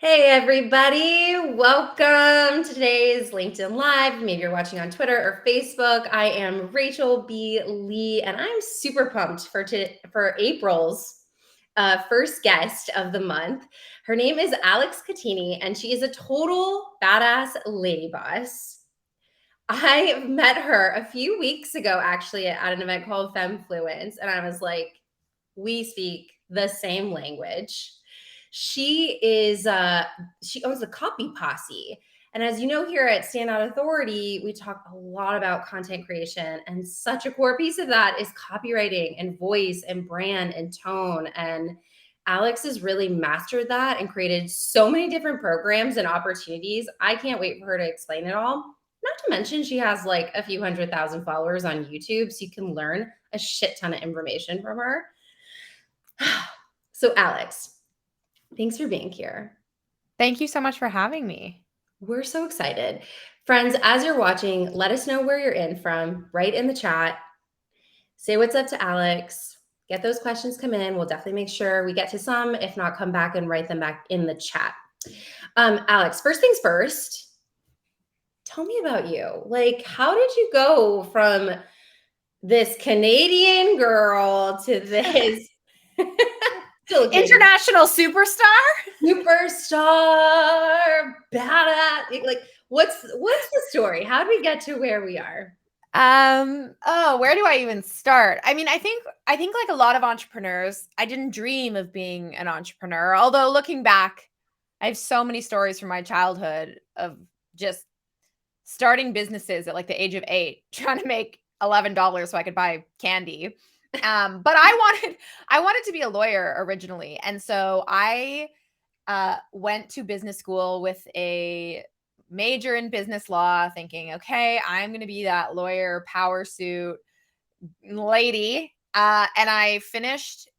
Hey, everybody. Welcome to today's LinkedIn Live. Maybe you're watching on Twitter or Facebook. I am Rachel B. Lee, and I'm super pumped for April's first guest of the month. Her name is Alex Cattoni, and she is a total badass lady boss. I met her a few weeks ago, actually, at an event called Femfluence, and I was like, we speak the same language. She owns the Copy Posse. And as you know, here at Standout Authority, we talk a lot about content creation. And such a core piece of that is copywriting and voice and brand and tone. And Alex has really mastered that and created so many different programs and opportunities. I can't wait for her to explain it all. Not to mention, she has like a few 100,000 followers on YouTube, so you can learn a shit ton of information from her. So, Alex, thanks for being here. Thank you so much for having me. We're so excited. Friends, as you're watching, let us know where you're in from. Write in the chat. Say what's up to Alex. Get those questions come in. We'll definitely make sure we get to some. If not, come back and write them back in the chat. Alex, first things first, tell me about you. Like, how did you go from this Canadian girl to this International superstar? Superstar, badass. Like, what's the story? How did we get to where we are? Where do I even start? I mean, I think like a lot of entrepreneurs, I didn't dream of being an entrepreneur. Although looking back, I have so many stories from my childhood of just starting businesses at like the age of 8, trying to make $11 so I could buy candy. But I wanted to be a lawyer originally. And so I went to business school with a major in business law, thinking, okay, I'm going to be that lawyer power suit lady. And I finished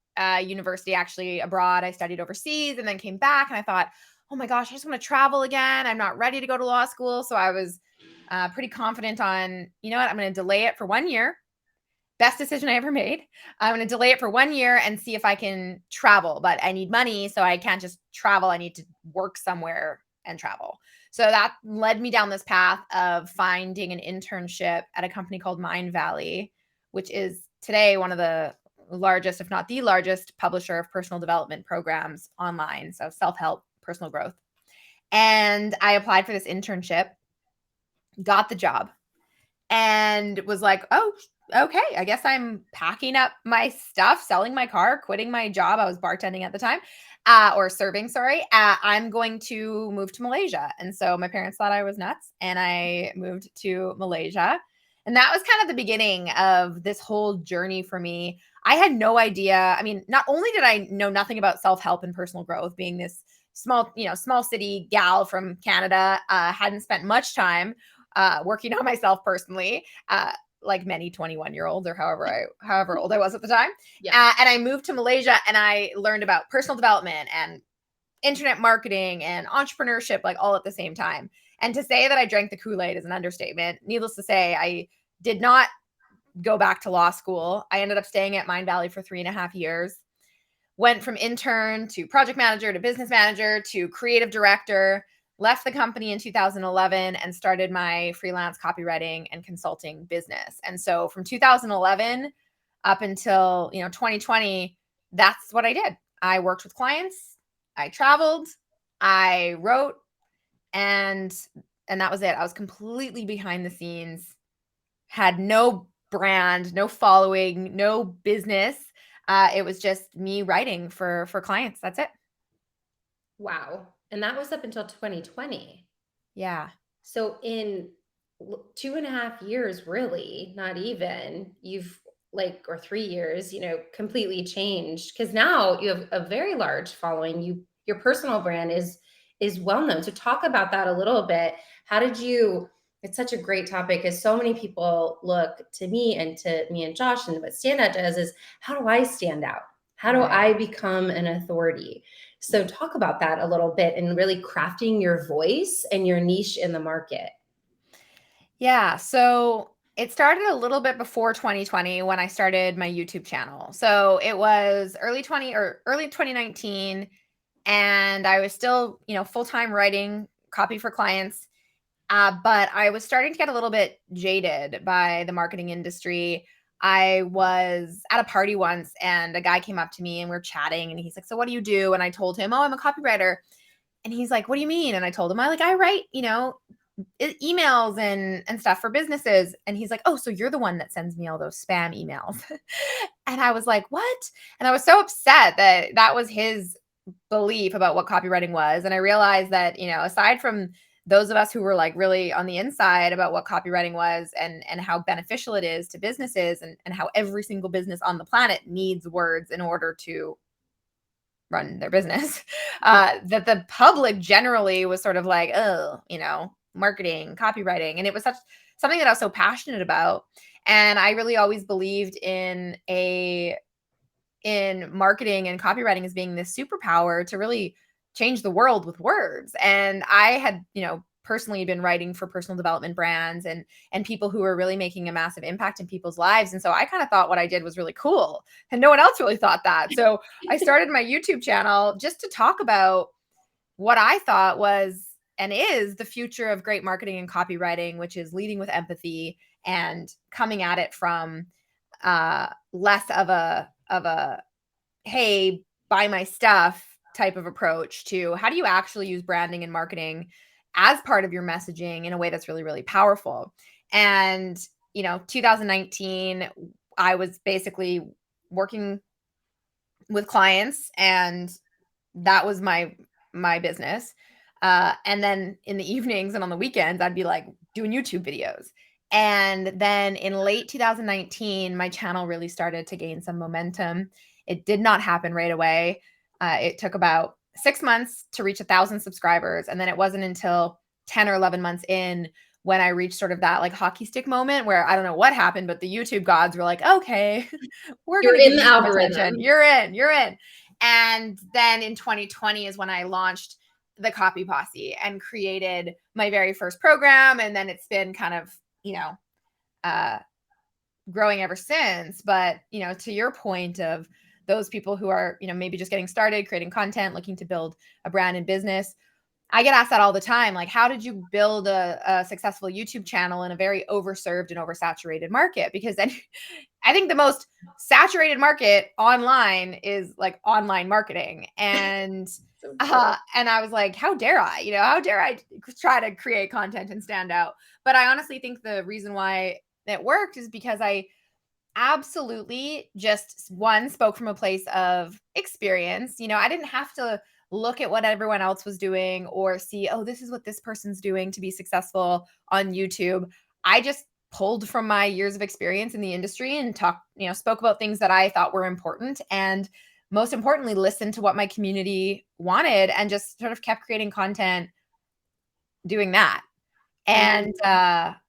university actually abroad. I studied overseas and then came back, and I thought, oh my gosh, I just want to travel again. I'm not ready to go to law school. So I was pretty confident on, you know what, I'm going to delay it for 1 year. Best decision I ever made. I'm going to delay it for 1 year and see if I can travel, but I need money. So I can't just travel. I need to work somewhere and travel. So that led me down this path of finding an internship at a company called Mindvalley, which is today one of the largest, if not the largest, publisher of personal development programs online. So self-help, personal growth. And I applied for this internship, got the job, and was like, oh, okay, I guess I'm packing up my stuff, selling my car, quitting my job. I was bartending at the time, or serving, sorry. I'm going to move to Malaysia. And so my parents thought I was nuts, and I moved to Malaysia. And that was kind of the beginning of this whole journey for me. I had no idea. I mean, not only did I know nothing about self-help and personal growth, being this small city gal from Canada, hadn't spent much time working on myself personally, like many 21-year-olds or however old I was at the time. Yeah. And I moved to Malaysia, and I learned about personal development and internet marketing and entrepreneurship, like all at the same time. And to say that I drank the Kool-Aid is an understatement. Needless to say, I did not go back to law school. I ended up staying at Mindvalley for 3.5 years. Went from intern to project manager to business manager to creative director. Left the company in 2011 and started my freelance copywriting and consulting business. And so from 2011 up until 2020, that's what I did. I worked with clients, I traveled, I wrote, and that was it. I was completely behind the scenes, had no brand, no following, no business. It was just me writing for clients. That's it. Wow. And that was up until 2020. Yeah. So in 2.5 years, really, not even, you've or 3 years, completely changed, because now you have a very large following. Your personal brand is well known. So talk about that a little bit. How did you? It's such a great topic, because so many people look to me and Josh, and what Standout does is, how do I stand out? How do I become an authority? So talk about that a little bit, and really crafting your voice and your niche in the market. Yeah. So it started a little bit before 2020 when I started my YouTube channel. So it was early 2019. and I was still, full-time writing copy for clients. But I was starting to get a little bit jaded by the marketing industry. I was at a party once and a guy came up to me and we're chatting and he's like, "So what do you do?" And I told him, "Oh, I'm a copywriter." And he's like, "What do you mean?" And I told him, I write, emails and stuff for businesses." And he's like, "Oh, so you're the one that sends me all those spam emails." And I was like, "What?" And I was so upset that that was his belief about what copywriting was. And I realized that, aside from those of us who were like really on the inside about what copywriting was and how beneficial it is to businesses and how every single business on the planet needs words in order to run their business, that the public generally was sort of like, oh, marketing, copywriting. And it was something that I was so passionate about. And I really always believed in marketing and copywriting as being this superpower to really change the world with words. And I had, personally been writing for personal development brands and people who were really making a massive impact in people's lives. And so I kind of thought what I did was really cool. And no one else really thought that. So I started my YouTube channel just to talk about what I thought was and is the future of great marketing and copywriting, which is leading with empathy and coming at it from less of a hey, buy my stuff type of approach to how do you actually use branding and marketing as part of your messaging in a way that's really, really powerful. And, 2019, I was basically working with clients and that was my business. And then in the evenings and on the weekends, I'd be like doing YouTube videos. And then in late 2019, my channel really started to gain some momentum. It did not happen right away. It took about 6 months to reach 1,000 subscribers. And then it wasn't until 10 or 11 months in when I reached sort of that like hockey stick moment where I don't know what happened, but the YouTube gods were like, okay, we're going You're to give in the you some algorithm. attention. You're in. And then in 2020 is when I launched the Copy Posse and created my very first program. And then it's been kind of, growing ever since. But, to your point of those people who are, maybe just getting started, creating content, looking to build a brand and business, I get asked that all the time. Like, how did you build a successful YouTube channel in a very overserved and oversaturated market? Because then I think the most saturated market online is like online marketing. And and I was like, how dare I? How dare I try to create content and stand out? But I honestly think the reason why it worked is because I absolutely just spoke from a place of experience. I didn't have to look at what everyone else was doing or see, oh, this is what this person's doing to be successful on YouTube. I just pulled from my years of experience in the industry and spoke about things that I thought were important. And most importantly, listened to what my community wanted and just sort of kept creating content doing that. And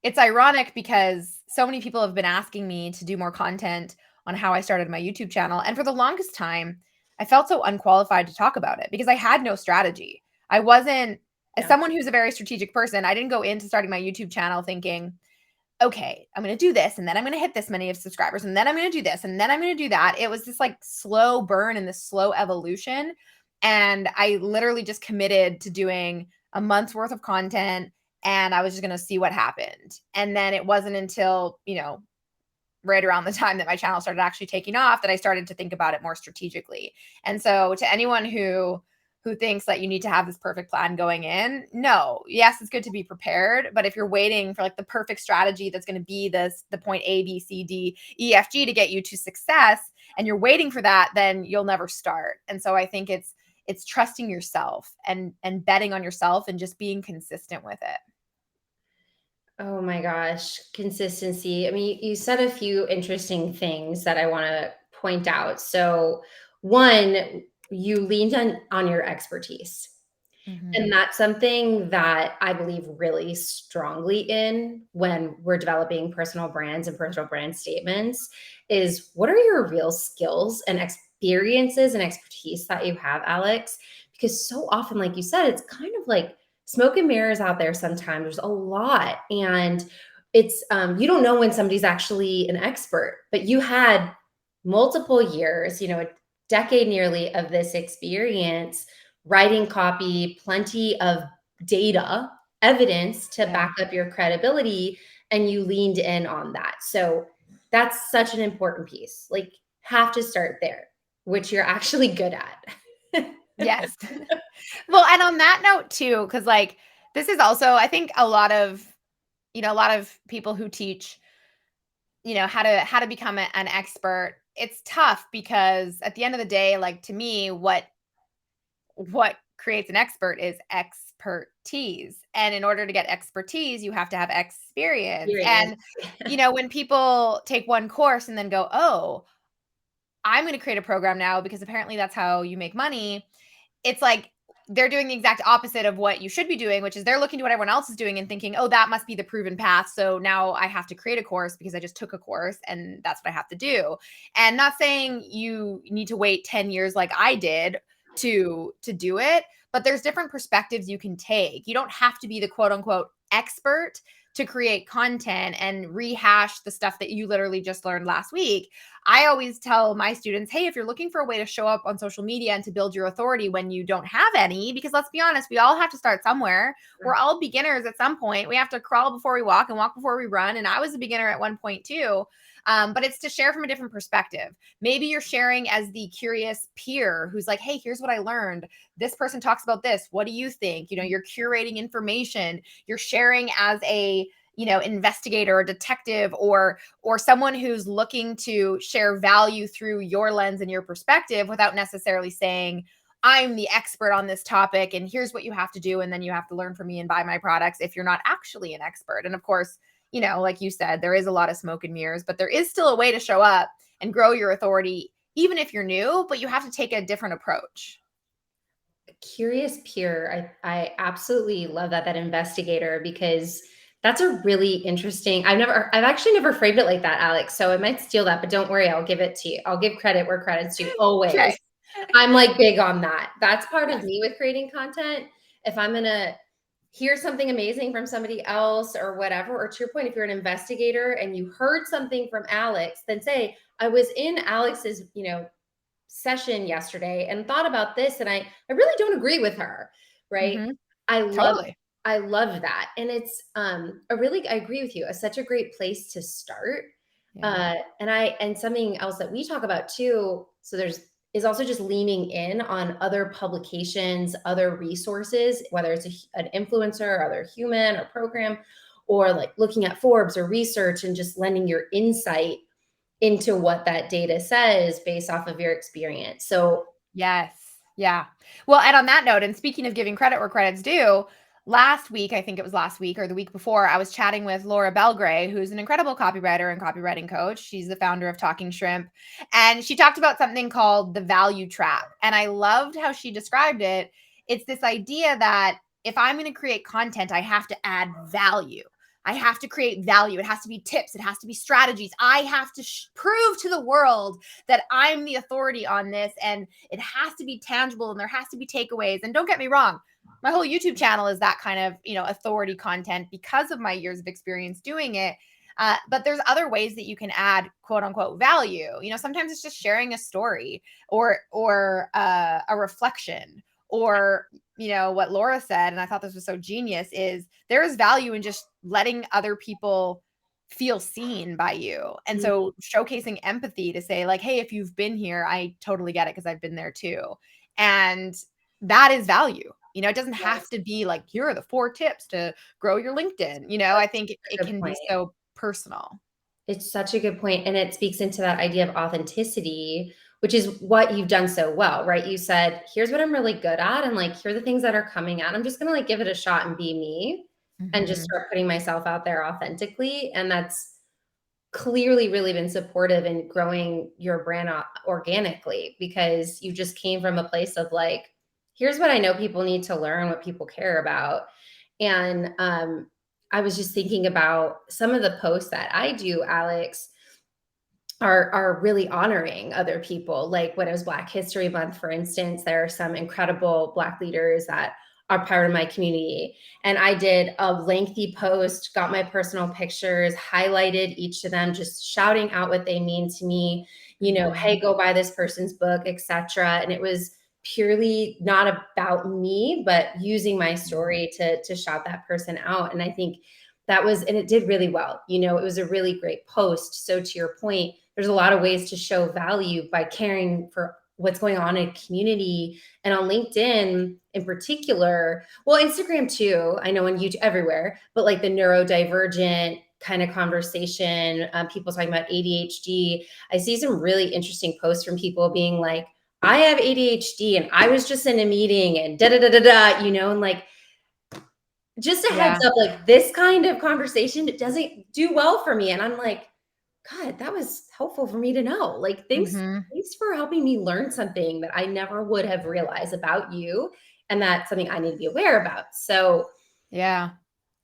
it's ironic because so many people have been asking me to do more content on how I started my YouTube channel. And for the longest time, I felt so unqualified to talk about it because I had no strategy. I wasn't, as someone who's a very strategic person, I didn't go into starting my YouTube channel thinking, okay, I'm going to do this and then I'm going to hit this many of subscribers and then I'm going to do this and then I'm going to do that. It was this like slow burn and this slow evolution. And I literally just committed to doing a month's worth of content and I was just going to see what happened. And then it wasn't until, right around the time that my channel started actually taking off that I started to think about it more strategically. And so to anyone who thinks that you need to have this perfect plan going in, no, yes, it's good to be prepared. But if you're waiting for like the perfect strategy that's going to be the point A, B, C, D, E, F, G to get you to success, and you're waiting for that, then you'll never start. And so I think it's trusting yourself and betting on yourself and just being consistent with it. Oh my gosh, consistency. I mean, you said a few interesting things that I want to point out. So, one, you leaned on your expertise. And Mhm. that's something that I believe really strongly in when we're developing personal brands and personal brand statements is what are your real skills and experiences and expertise that you have, Alex? Because so often, like you said, it's kind of like smoke and mirrors out there sometimes. There's a lot. And it's you don't know when somebody's actually an expert, but you had multiple years, a decade nearly of this experience writing copy, plenty of data, evidence to Yeah. back up your credibility, and you leaned in on that. So that's such an important piece. Like, have to start there, which you're actually good at. Yes. Well, and on that note too, because like this is also, I think a lot of, a lot of people who teach, how to become an expert, it's tough because at the end of the day, like to me, what creates an expert is expertise. And in order to get expertise, you have to have experience. Experience. And, when people take one course and then go, oh, I'm going to create a program now because apparently that's how you make money. It's like they're doing the exact opposite of what you should be doing, which is they're looking to what everyone else is doing and thinking, oh, that must be the proven path. So now I have to create a course because I just took a course and that's what I have to do. And not saying you need to wait 10 years like I did to do it, but there's different perspectives you can take. You don't have to be the quote unquote expert to create content and rehash the stuff that you literally just learned last week. I always tell my students, hey, if you're looking for a way to show up on social media and to build your authority when you don't have any, because let's be honest, we all have to start somewhere. We're all beginners at some point. We have to crawl before we walk and walk before we run. And I was a beginner at one point too. But it's to share from a different perspective. Maybe you're sharing as the curious peer who's like, hey, here's what I learned. This person talks about this. What do you think? You're curating information. You're sharing as a investigator or detective or someone who's looking to share value through your lens and your perspective without necessarily saying, I'm the expert on this topic and here's what you have to do. And then you have to learn from me and buy my products if you're not actually an expert. And of course, like you said, there is a lot of smoke and mirrors, but there is still a way to show up and grow your authority, even if you're new, but you have to take a different approach. Curious peer. I absolutely love that investigator, because that's a really interesting. I've actually never framed it like that, Alex. So I might steal that, but don't worry, I'll give it to you. I'll give credit where credit's due Okay. always. I'm like big on that. That's part of me with creating content. If I'm gonna hear something amazing from somebody else or whatever, or to your point, if you're an investigator and you heard something from Alex, then say, I was in Alex's, session yesterday and thought about this, and I really don't agree with her, right? Mm-hmm. I love Totally. I love that. And it's I agree with you. It's such a great place to start. Yeah. And something else that we talk about too, so there's is also just leaning in on other publications, other resources, whether it's an influencer, or other human or program, or like looking at Forbes or research and just lending your insight into what that data says based off of your experience. So Yes. Yeah. Well, and on that note, and speaking of giving credit where credit's due, last week, I think it was last week or the week before, I was chatting with Laura Belgray, who's an incredible copywriter and copywriting coach. She's the founder of Talking Shrimp. And she talked about something called the value trap. And I loved how she described it. It's this idea that if I'm going to create content, I have to add value. I have to create value. It has to be tips. It has to be strategies. I have to prove to the world that I'm the authority on this, and it has to be tangible and there has to be takeaways. And don't get me wrong, my whole YouTube channel is that kind of, authority content because of my years of experience doing it. But there's other ways that you can add quote unquote value. Sometimes it's just sharing a story or a reflection or what Laura said, and I thought this was so genius, is there is value in just letting other people feel seen by you. And so showcasing empathy to say like, hey, if you've been here, I totally get it because I've been there too. And that is value. It doesn't have to be like, here are the 4 tips to grow your LinkedIn. I think it good can be point. so personal. It's such a good point, and it speaks into that idea of authenticity, which is what you've done so well, right? You said, here's what I'm really good at, and like, here are the things that are coming out. I'm just gonna like give it a shot and be me and just Mhm. start putting myself out there authentically. And that's clearly really been supportive in growing your brand organically, because you just came from a place of like, here's what I know people need to learn, what people care about. And I was just thinking about some of the posts that I do, Alex, are really honoring other people. Like when it was Black History Month, for instance, there are some incredible Black leaders that are part of my community. And I did a lengthy post, got my personal pictures, highlighted each of them, just shouting out what they mean to me, hey, Mhm. go buy this person's book, etc. And it was purely not about me, but using my story to shout that person out. And I think that was, and it did really well. You know, it was a really great post. So to your point, there's a lot of ways to show value by caring for what's going on in a community. And on LinkedIn in particular, well, Instagram too, I know, on YouTube, everywhere, but like the neurodivergent kind of conversation, people talking about ADHD. I see some really interesting posts from people being like, I have ADHD and I was just in a meeting and da da da da da, you know, and like, just a heads Yeah. up, like this kind of conversation, it doesn't do well for me. And I'm like, God, that was helpful for me to know. Like, Mhm. thanks for helping me learn something that I never would have realized about you. And that's something I need to be aware about. So Yeah.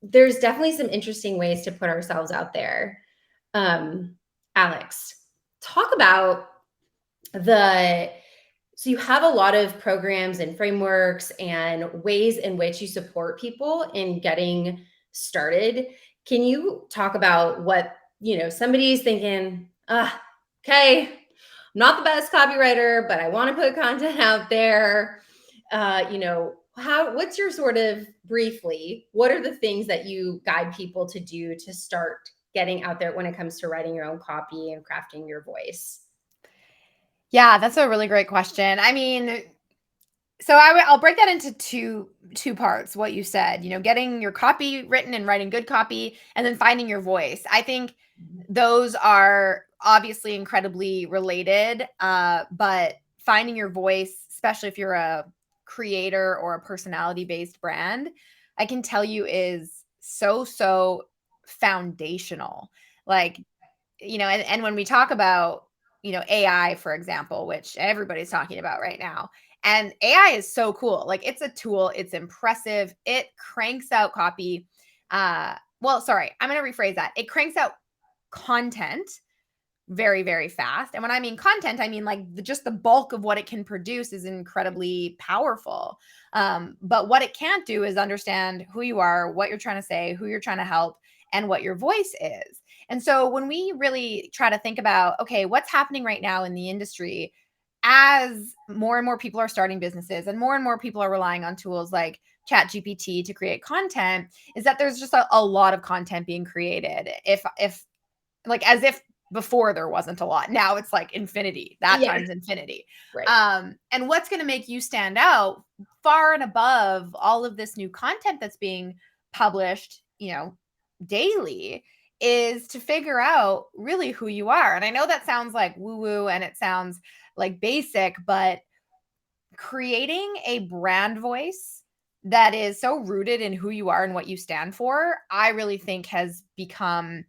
there's definitely some interesting ways to put ourselves out there. Um, Alex, talk about the so you have a lot of programs and frameworks and ways in which you support people in getting started. Can you talk about what, you know, somebody's thinking, okay, I'm not the best copywriter, but I want to put content out there. You know, what's your sort of briefly, what are the things that you guide people to do to start getting out there when it comes to writing your own copy and crafting your voice? Yeah, that's a really great question. I mean, so I'll break that into two parts. What you said, getting your copy written and writing good copy, and then finding your voice. I think those are obviously incredibly related, but finding your voice, especially if you're a creator or a personality based brand, I can tell you is so foundational. Like, and when we talk about, AI, for example, which everybody's talking about right now, and AI is so cool. Like, it's a tool, it's impressive, it cranks out copy. Well, sorry, I'm going to rephrase that. It cranks out content very, very fast. And when I mean content, I mean like just the bulk of what it can produce is incredibly powerful. But what it can't do is understand who you are, what you're trying to say, who you're trying to help, and what your voice is. And so when we really try to think about, okay, what's happening right now in the industry, as more and more people are starting businesses and more people are relying on tools like chat gpt to create content, is that there's just a lot of content being created. If like, as if before there wasn't a lot. Now it's like infinity, that Yeah, times infinity. right. And what's going to make you stand out far and above all of this new content that's being published, daily, is to figure out really who you are. And I know that sounds like woo woo and it sounds like basic, but creating a brand voice that is so rooted in who you are and what you stand for, I really think has become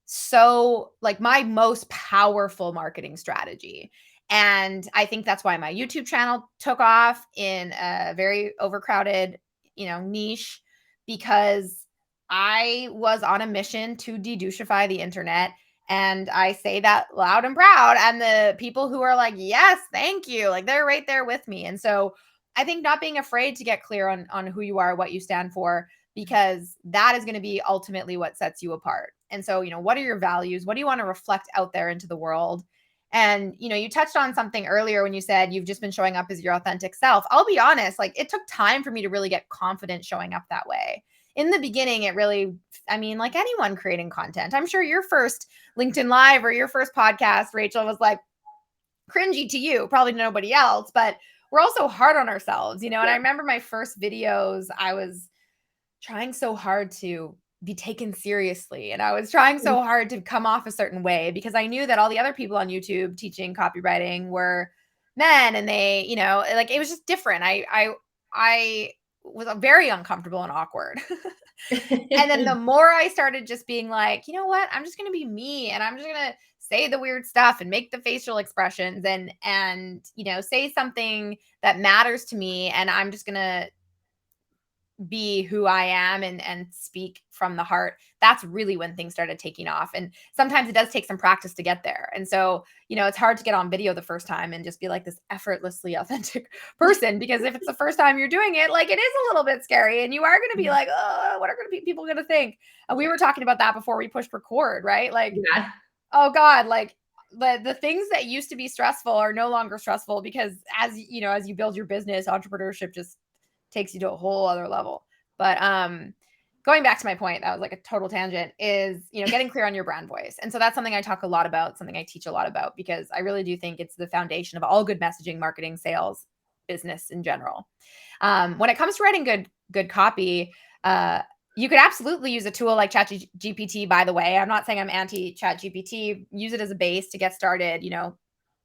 so like my most powerful marketing strategy. And I think that's why my YouTube channel took off in a very overcrowded, niche, because I was on a mission to de-douchify the internet. And I say that loud and proud. And the people who are like, yes, thank you, like they're right there with me. And so I think not being afraid to get clear on who you are, what you stand for, because that is going to be ultimately what sets you apart. And so, what are your values? What do you want to reflect out there into the world? And, you touched on something earlier when you said you've just been showing up as your authentic self. I'll be honest, like it took time for me to really get confident showing up that way. In the beginning, it really, I mean, like anyone creating content, I'm sure your first LinkedIn Live or your first podcast, Rachel, was like cringy to you, probably to nobody else, but we're also hard on ourselves, And I remember my first videos, I was trying so hard to be taken seriously. And I was trying so hard to come off a certain way because I knew that all the other people on YouTube teaching copywriting were men, and they, like it was just different. I was very uncomfortable and awkward. And then the more I started just being like, you know what, I'm just going to be me, and I'm just going to say the weird stuff and make the facial expressions and say something that matters to me, and I'm just going to be who I am and speak from the heart. That's really when things started taking off. And sometimes it does take some practice to get there. And so, it's hard to get on video the first time and just be like this effortlessly authentic person, because if it's the first time you're doing it, like it is a little bit scary and you are going to be like, oh, what are going to be people going to think? And we were talking about that before we pushed record, right? Like, Yeah. oh God, like the things that used to be stressful are no longer stressful because as you build your business, entrepreneurship just takes you to a whole other level. But going back to my point, that was like a total tangent, is, getting clear on your brand voice. And so that's something I talk a lot about, something I teach a lot about, because I really do think it's the foundation of all good messaging, marketing, sales, business in general. When it comes to writing good copy, you could absolutely use a tool like ChatGPT, by the way. I'm not saying I'm anti ChatGPT. Use it as a base to get started,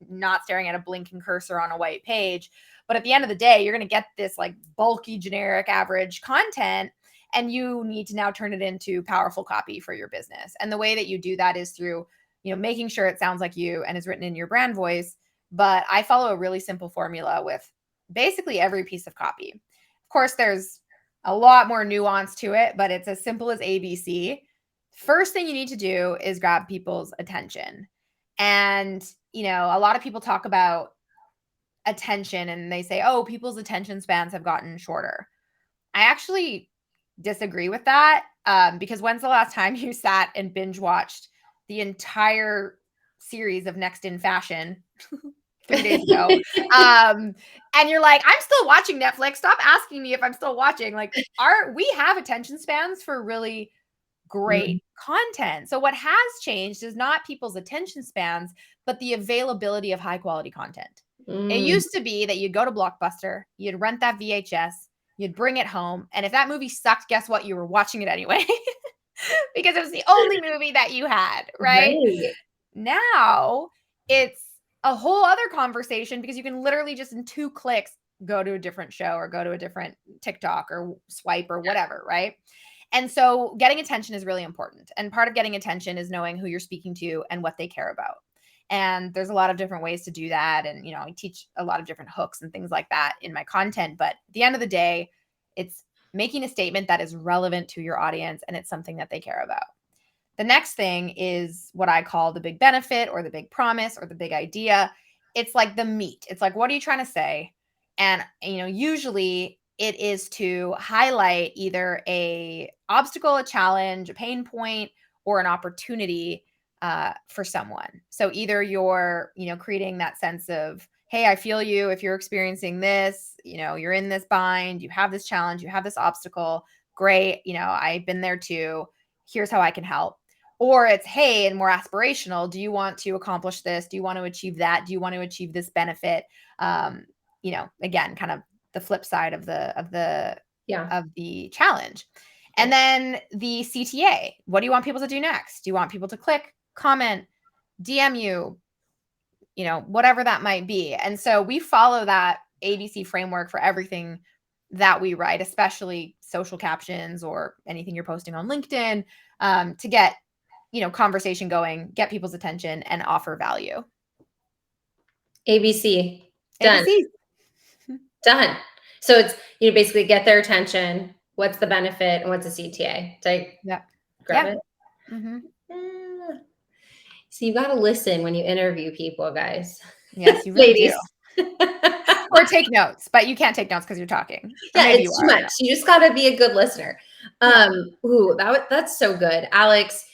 not staring at a blinking cursor on a white page. But at the end of the day, you're going to get this like bulky, generic, average content, and you need to now turn it into powerful copy for your business. And the way that you do that is through, making sure it sounds like you and is written in your brand voice. But I follow a really simple formula with basically every piece of copy. Of course, there's a lot more nuance to it, but it's as simple as ABC. First thing you need to do is grab people's attention. And, a lot of people talk about attention and they say, oh, people's attention spans have gotten shorter. I actually disagree with that, because when's the last time you sat and binge watched the entire series of Next in Fashion 3 days ago? And you're like, I'm still watching Netflix. Stop asking me if I'm still watching. Like, we have attention spans for really great content. So what has changed is not people's attention spans, but the availability of high quality content. It used to be that you'd go to Blockbuster, you'd rent that VHS, you'd bring it home, and if that movie sucked, guess what? You were watching it anyway because it was the only movie that you had, right? Now it's a whole other conversation because you can literally just in 2 clicks go to a different show or go to a different TikTok or swipe or whatever, right? And so getting attention is really important. And part of getting attention is knowing who you're speaking to and what they care about. And there's a lot of different ways to do that. And, I teach a lot of different hooks and things like that in my content. But at the end of the day, it's making a statement that is relevant to your audience and it's something that they care about. The next thing is what I call the big benefit or the big promise or the big idea. It's like the meat. It's like, what are you trying to say? And, usually it is to highlight either a obstacle, a challenge, a pain point, or an opportunity for someone. So either you're, creating that sense of, hey, I feel you. If you're experiencing this, you're in this bind, you have this challenge, you have this obstacle. Great. I've been there too. Here's how I can help. Or it's, hey, and more aspirational. Do you want to accomplish this? Do you want to achieve that? Do you want to achieve this benefit? Again, kind of the flip side of the challenge. And then the CTA. What do you want people to do next? Do you want people to click, comment, DM you, whatever that might be? And so we follow that ABC framework for everything that we write, especially social captions or anything you're posting on LinkedIn, to get, conversation going, get people's attention, and offer value. ABC. Done. ABC. Done. So it's, basically get their attention. What's the benefit and what's a CTA? Grab it? Mm-hmm. So you got to listen when you interview people, guys. Yes, you really do. Or take notes, but you can't take notes because you're talking. Yeah, it's too much. You just got to be a good listener. Ooh, that's so good. Alex,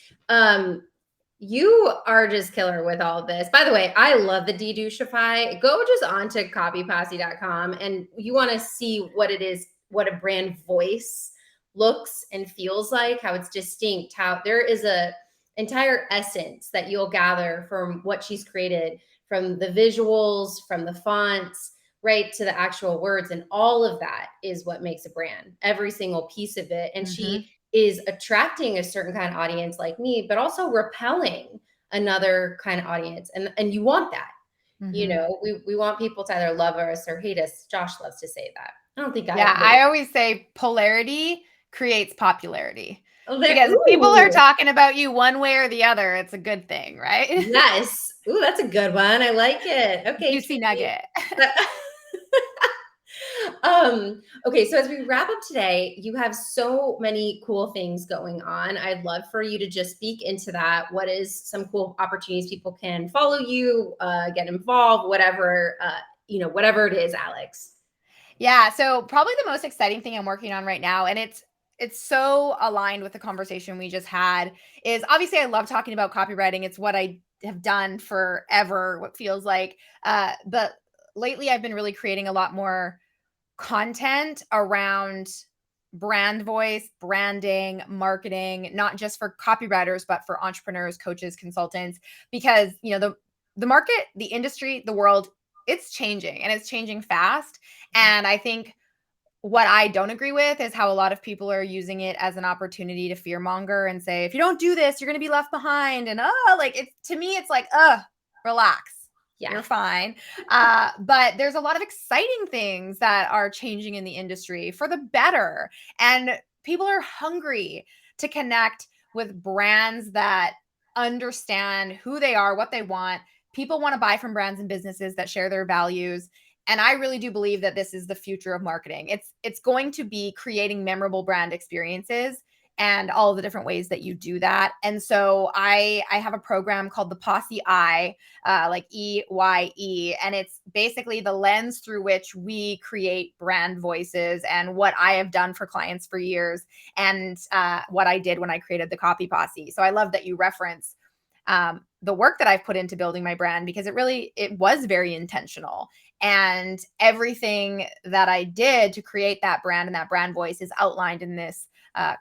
you are just killer with all this. By the way, I love the De-douchify. Go just onto copyposse.com and you want to see what it is, what a brand voice looks and feels like, how it's distinct, how there is a entire essence that you'll gather from what she's created, from the visuals, from the fonts, right to the actual words. And all of that is what makes a brand, every single piece of it. And she is attracting a certain kind of audience like me, but also repelling another kind of audience. And you want that. We want people to either love us or hate us. Josh loves to say that. I don't think I always say polarity creates popularity. Because people are talking about you one way or the other. It's a good thing, right? Yes. Ooh, that's a good one. I like it. Okay. Juicy nugget. Okay, so as we wrap up today, you have so many cool things going on. I'd love for you to just speak into that. What is some cool opportunities people can follow you, get involved, whatever, whatever it is, Alex? Yeah, so probably the most exciting thing I'm working on right now, and it's so aligned with the conversation we just had, is obviously I love talking about copywriting. It's what I have done forever, what feels like. But lately I've been really creating a lot more content around brand voice, branding, marketing, not just for copywriters, but for entrepreneurs, coaches, consultants, because, the market, the industry, the world, it's changing and it's changing fast. And I think what I don't agree with is how a lot of people are using it as an opportunity to fearmonger and say, if you don't do this, you're going to be left behind. And like it's to me, it's like, relax. Yeah. You're fine. But there's a lot of exciting things that are changing in the industry for the better. And people are hungry to connect with brands that understand who they are, what they want. People want to buy from brands and businesses that share their values. And I really do believe that this is the future of marketing. It's going to be creating memorable brand experiences and all the different ways that you do that. And so I have a program called the Posse Eye, like EYE, and it's basically the lens through which we create brand voices and what I have done for clients for years and what I did when I created the Copy Posse. So I love that you reference the work that I've put into building my brand, because it was very intentional. And everything that I did to create that brand and that brand voice is outlined in this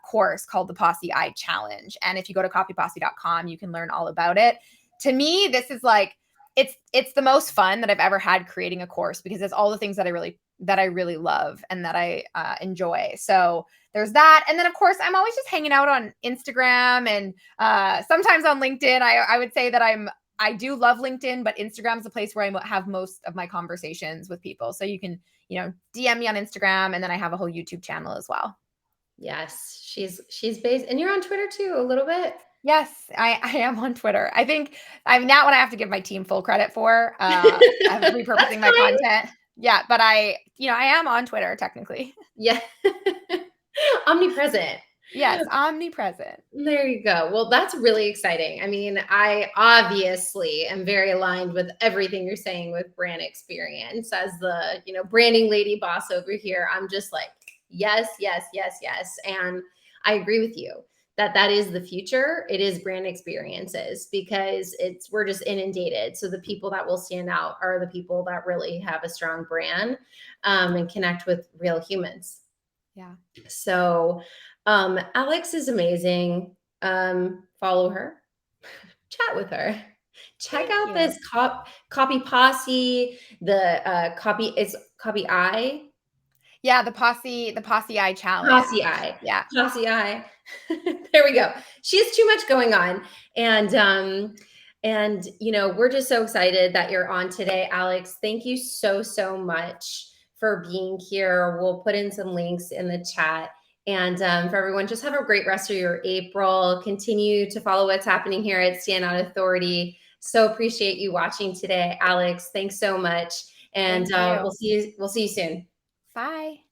course called the Posse Eye Challenge. And if you go to copyposse.com, you can learn all about it. To me, this is like, it's the most fun that I've ever had creating a course, because it's all the things that I really love and that I enjoy. So there's that. And then of course, I'm always just hanging out on Instagram and sometimes on LinkedIn. I would say that I do love LinkedIn, but Instagram is the place where I have most of my conversations with people. So you can, DM me on Instagram, and then I have a whole YouTube channel as well. Yes, she's based, and you're on Twitter too, a little bit. Yes, I am on Twitter. I think I'm not what I have to give my team full credit for. I'm repurposing my content. Yeah, but I am on Twitter technically. Yeah. Omnipresent. Yes, omnipresent. There you go. Well, that's really exciting. I mean, I obviously am very aligned with everything you're saying with brand experience. As the, branding lady boss over here, I'm just like, yes, yes, yes, yes. And I agree with you that is the future. It is brand experiences, because we're just inundated. So the people that will stand out are the people that really have a strong brand and connect with real humans. Yeah. So Alex is amazing. Follow her, chat with her, check out this Copy Posse, the Copy Eye. Yeah, the Posse Eye Challenge. Posse Eye. Yeah. Posse Eye. There we go. She has too much going on. And we're just so excited that you're on today, Alex. Thank you so, so much for being here. We'll put in some links in the chat. And for everyone, just have a great rest of your April. Continue to follow what's happening here at Stand Out Authority. So appreciate you watching today, Alex. Thanks so much. And we'll see you soon. Bye.